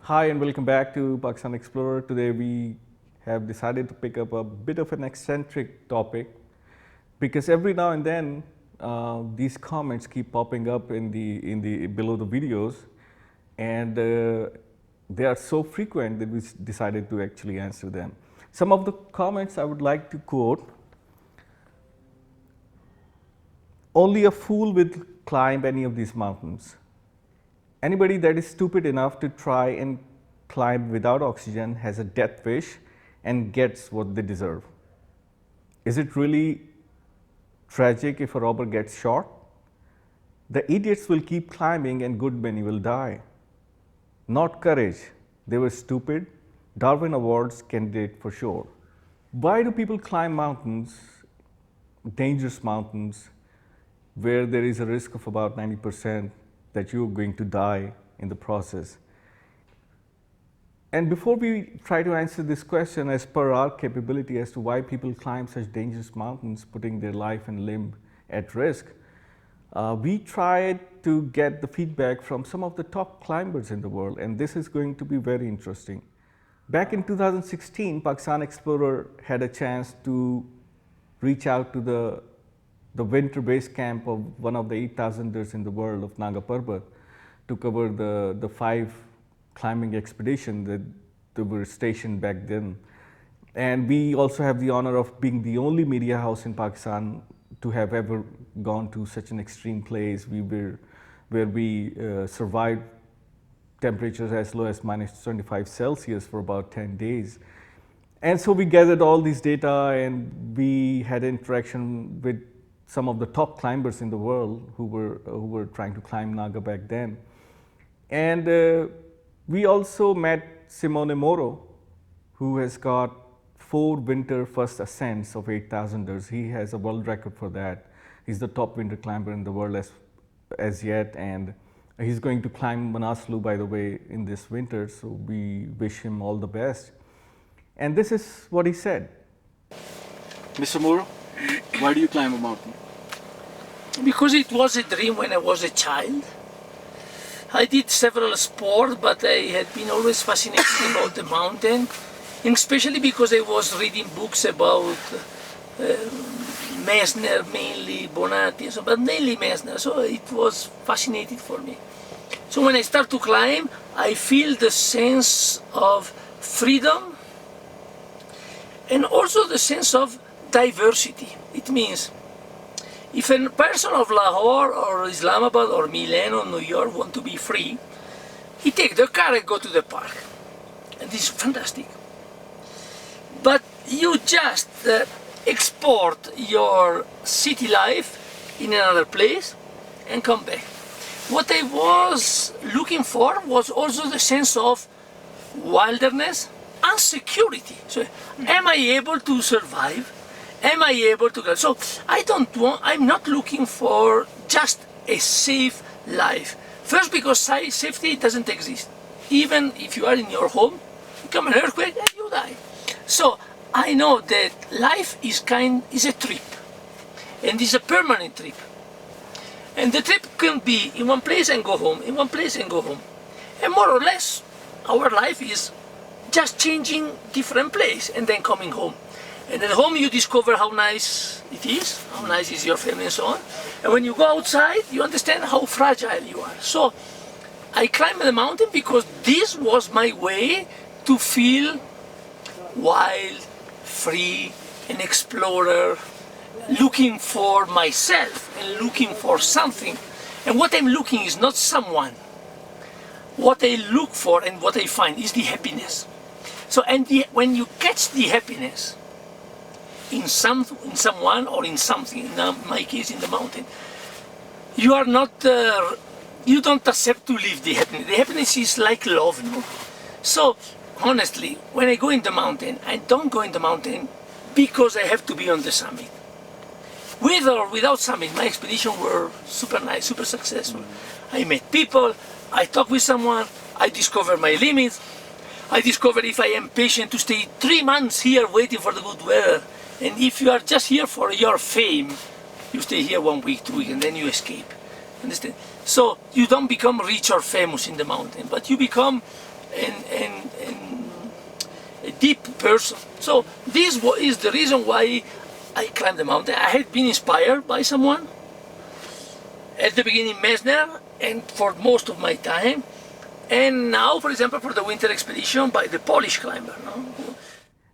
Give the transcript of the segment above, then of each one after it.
Hi and welcome back to Pakistan Explorer. Today we have decided to pick up a bit of an eccentric topic because every now and then these comments keep popping up in the below the videos, and they are so frequent that we decided to actually answer them. Some of the comments I would like to quote. Only a fool will climb any of these mountains. Anybody that is stupid enough to try and climb without oxygen has a death wish and gets what they deserve. Is it really tragic if a robber gets shot? The idiots will keep climbing and good many will die. Not courage, they were stupid. Darwin Awards candidate for sure. Why do people climb mountains, dangerous mountains, where there is a risk of about 90% that you're going to die in the process? And before we try to answer this question as per our capability as to why people climb such dangerous mountains, putting their life and limb at risk, we tried to get the feedback from some of the top climbers in the world, and this is going to be very interesting. Back in 2016, Pakistan Explorer had a chance to reach out to the winter base camp of one of the 8,000ers in the world of Naga Parbat to cover the 5 climbing expeditions that were stationed back then. And we also have the honor of being the only media house in Pakistan to have ever gone to such an extreme place where we survived temperatures as low as minus 25 Celsius for about 10 days. And so we gathered all these data and we had interaction with some of the top climbers in the world who were trying to climb Naga back then. And we also met Simone Moro, who has got 4 winter first ascents of 8,000ers. He has a world record for that. He's the top winter climber in the world as yet, and he's going to climb Manaslu, by the way, in this winter, so we wish him all the best. And this is what he said. Mr. Moro, why do you climb a mountain? Because it was a dream when I was a child. I did several sports, but I had been always fascinated about the mountain, and especially because I was reading books about Messner, mainly Bonatti, but mainly Messner, so it was fascinating for me. So when I start to climb, I feel the sense of freedom and also the sense of diversity. It means if a person of Lahore or Islamabad or Milan or New York want to be free, he take the car and go to the park. And this is fantastic. But you just export your city life in another place and come back. What I was looking for was also the sense of wilderness and security. So, am I able to survive? Am I able to go? So I'm not looking for just a safe life. First, because safety doesn't exist. Even if you are in your home, you come an earthquake and you die. So I know that life is a trip, and it's a permanent trip. And the trip can be in one place and go home, in one place and go home. And more or less, our life is just changing different place and then coming home. And at home you discover how nice it is, how nice is your family and so on. And when you go outside, you understand how fragile you are. So I climbed the mountain because this was my way to feel wild, free, an explorer, looking for myself and looking for something. And what I'm looking is not someone. What I look for and what I find is the happiness. So, when you catch the happiness in someone or in something, in my case in the mountain, you are not, you don't accept to live the happiness. The happiness is like love, no? So honestly, when I go in the mountain, I don't go in the mountain because I have to be on the summit. With or without summit, my expedition were super nice, super successful. I met people, I talk with someone, I discover my limits, I discover if I am patient to stay 3 months here waiting for the good weather. And if you are just here for your fame, you stay here 1 week, 2 weeks, and then you escape. Understand? So you don't become rich or famous in the mountain, but you become and a deep person. So this is the reason why I climbed the mountain. I had been inspired by someone. At the beginning, Messner, and for most of my time. And now, for example, for the winter expedition by the Polish climber. No?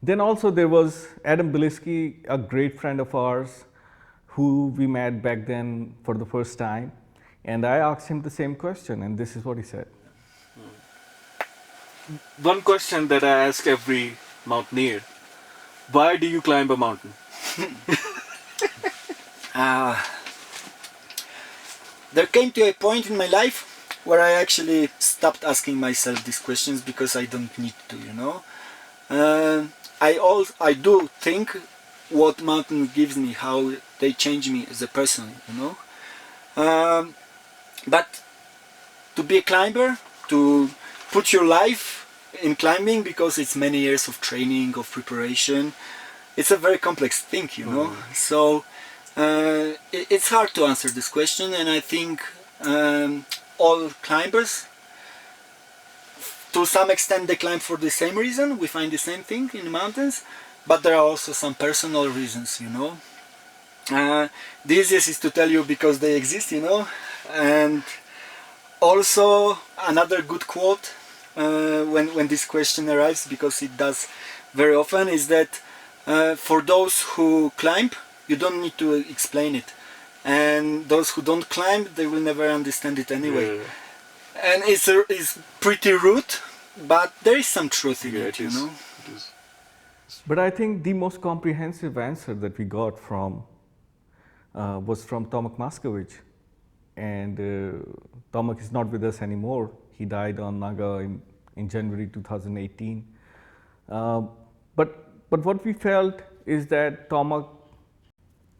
Then also there was Adam Bielski, a great friend of ours, who we met back then for the first time. And I asked him the same question, and this is what he said. One question that I ask every mountaineer: why do you climb a mountain? There came to a point in my life where I actually stopped asking myself these questions because I don't need to, you know. I do think what mountain gives me, how they change me as a person, you know. But to be a climber, to put your life in climbing, because it's many years of training, of preparation, it's a very complex thing, you know. So it's hard to answer this question, and I think all climbers, to some extent, they climb for the same reason. We find the same thing in the mountains, but there are also some personal reasons, you know. The easiest is to tell you because they exist, you know. And also another good quote when this question arrives, because it does very often, is that for those who climb, you don't need to explain it, and those who don't climb, they will never understand it anyway. And it's pretty rude, but there is some truth in it, you know. But I think the most comprehensive answer that we got from was from Tomek Maskowicz. And Tomek is not with us anymore. He died on Naga in January 2018. But what we felt is that Tomek,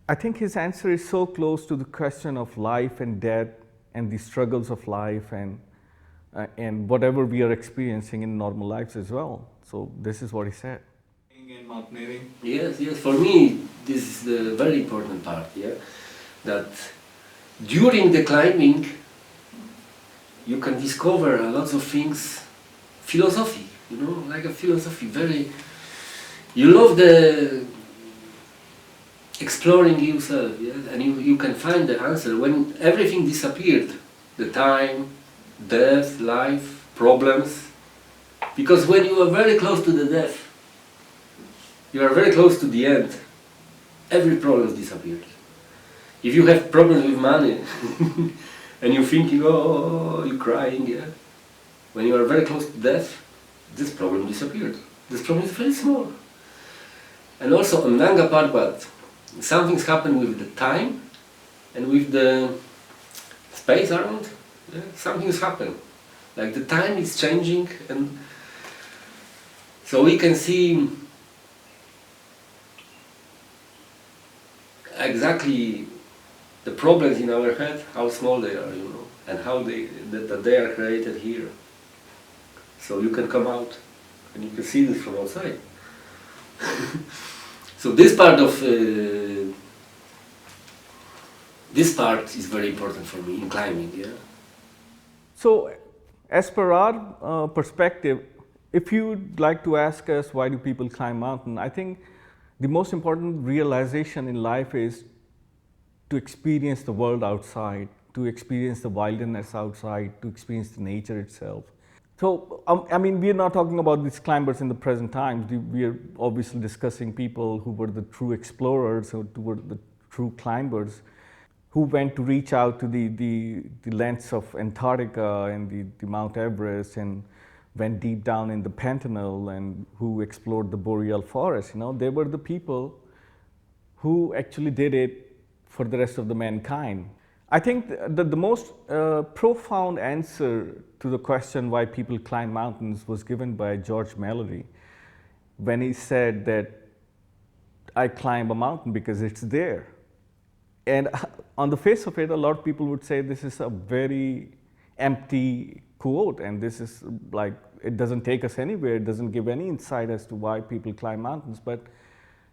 I think his answer is so close to the question of life and death and the struggles of life and whatever we are experiencing in normal lives as well. So this is what he said. In mountaineering. Yes. For me, this is the very important part. Yeah, that during the climbing, you can discover a lot of things, philosophy. You know, like a philosophy. Very. You love the exploring yourself, yes? And you can find the answer when everything disappeared, the time, death, life, problems, because when you are very close to the death, you are very close to the end, every problem disappears. If you have problems with money and you're thinking, oh, you're crying, yeah? When you are very close to death, this problem disappeared. This problem is very small. And also on Nanga Parbat, something's happened with the time and with the space around. Yeah? Something's happened. Like the time is changing, and so we can see exactly the problems in our head, how small they are, you know, and how that they are created here. So you can come out and you can see this from outside. So this part is very important for me in climbing, yeah. So, as per our perspective, if you'd like to ask us why do people climb mountain, I think the most important realization in life is to experience the world outside, to experience the wilderness outside, to experience the nature itself. So, I mean, we are not talking about these climbers in the present times. We are obviously discussing people who were the true explorers, who were the true climbers, who went to reach out to the lengths of Antarctica and the Mount Everest, and went deep down in the Pantanal, and who explored the boreal forest. You know, they were the people who actually did it for the rest of the mankind. I think that the most profound answer to the question why people climb mountains was given by George Mallory when he said that I climb a mountain because it's there. And on the face of it, a lot of people would say this is a very empty quote, and this is like, it doesn't take us anywhere, it doesn't give any insight as to why people climb mountains. But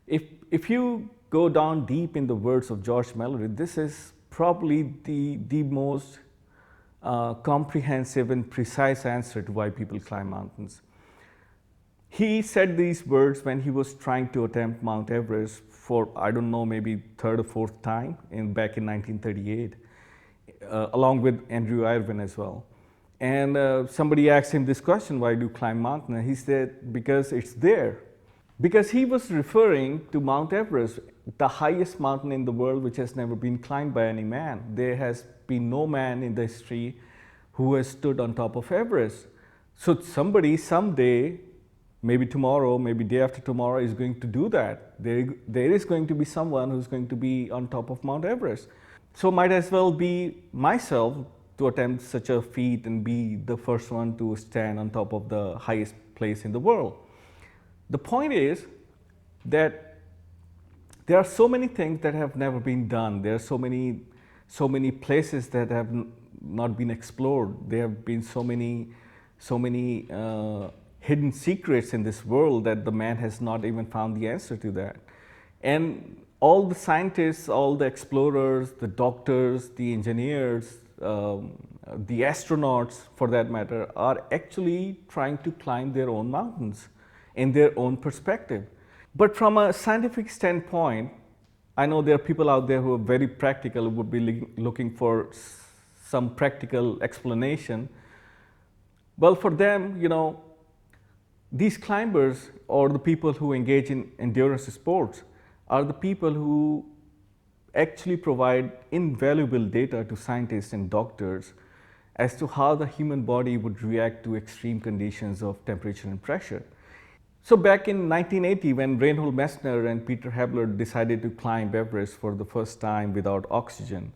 if you go down deep in the words of George Mallory, this is probably the most comprehensive and precise answer to why people climb mountains. He said these words when he was trying to attempt Mount Everest for, I don't know, maybe third or fourth time back in 1938, along with Andrew Irwin as well. And somebody asked him this question, why do you climb mountain? And he said, because it's there. Because he was referring to Mount Everest, the highest mountain in the world which has never been climbed by any man. There has been no man in the history who has stood on top of Everest. So somebody someday, maybe tomorrow, maybe day after tomorrow, is going to do that. There is going to be someone who's going to be on top of Mount Everest. So might as well be myself to attempt such a feat and be the first one to stand on top of the highest place in the world. The point is that there are so many things that have never been done. There are so many places that have not been explored. There have been so many hidden secrets in this world that the man has not even found the answer to that. And all the scientists, all the explorers, the doctors, the engineers, the astronauts for that matter, are actually trying to climb their own mountains in their own perspective. But from a scientific standpoint, I know there are people out there who are very practical, who would be looking for some practical explanation. Well, for them, these climbers or the people who engage in endurance sports are the people who actually provide invaluable data to scientists and doctors as to how the human body would react to extreme conditions of temperature and pressure. So back in 1980, when Reinhold Messner and Peter Habler decided to climb Everest for the first time without oxygen,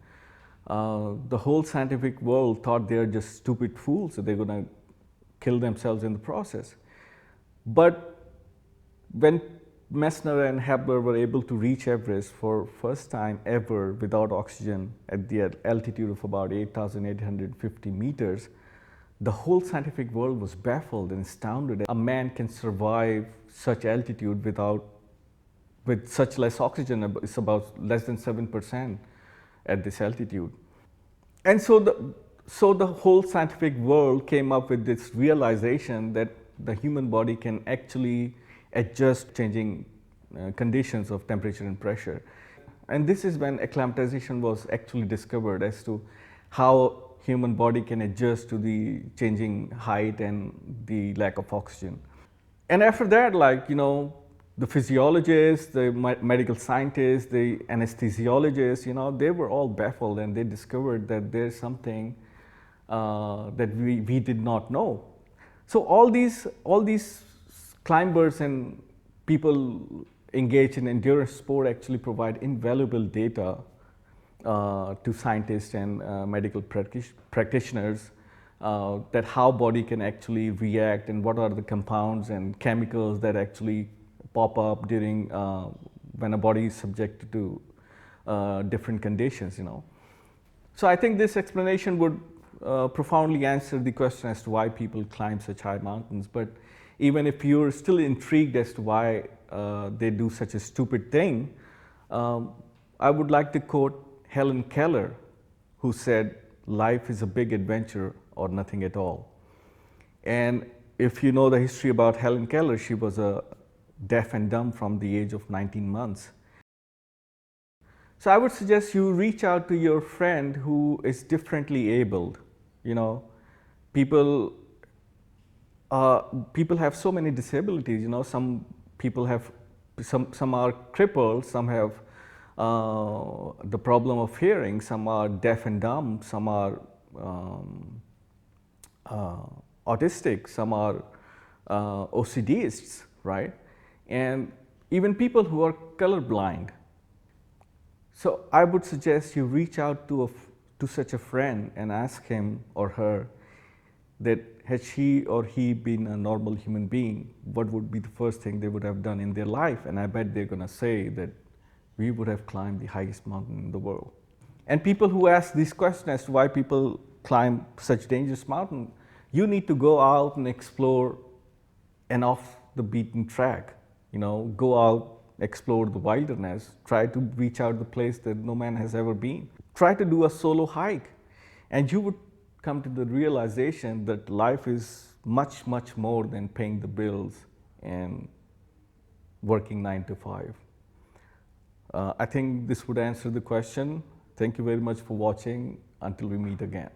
the whole scientific world thought they're just stupid fools, so they're going to kill themselves in the process. But when Messner and Habler were able to reach Everest for first time ever without oxygen at the altitude of about 8,850 meters, the whole scientific world was baffled and astounded. A man can survive such altitude with such less oxygen. It's about less than 7% at this altitude. And so the whole scientific world came up with this realization that the human body can actually adjust changing conditions of temperature and pressure. And this is when acclimatization was actually discovered as to how human body can adjust to the changing height and the lack of oxygen. And after that, the physiologists, the medical scientists, the anesthesiologists, they were all baffled, and they discovered that there's something that we did not know. So all these climbers and people engaged in endurance sport actually provide invaluable data to scientists and medical practitioners that how body can actually react and what are the compounds and chemicals that actually pop up during when a body is subjected to different conditions. So I think this explanation would profoundly answer the question as to why people climb such high mountains. But even if you're still intrigued as to why they do such a stupid thing, I would like to quote Helen Keller, who said, "Life is a big adventure or nothing at all." And if you know the history about Helen Keller, she was deaf and dumb from the age of 19 months. So I would suggest you reach out to your friend who is differently abled. People have so many disabilities. Some people have some are crippled, some have the problem of hearing, some are deaf and dumb, some are autistic, some are OCDists, right? And even people who are colorblind. So I would suggest you reach out to such a friend and ask him or her that had she or he been a normal human being, what would be the first thing they would have done in their life? And I bet they're going to say that we would have climbed the highest mountain in the world. And people who ask these questions as to why people climb such dangerous mountain, you need to go out and explore an off the beaten track. Go out, explore the wilderness, try to reach out the place that no man has ever been. Try to do a solo hike, and you would come to the realization that life is much, much more than paying the bills and working 9 to 5. I think this would answer the question. Thank you very much for watching. Until we meet again.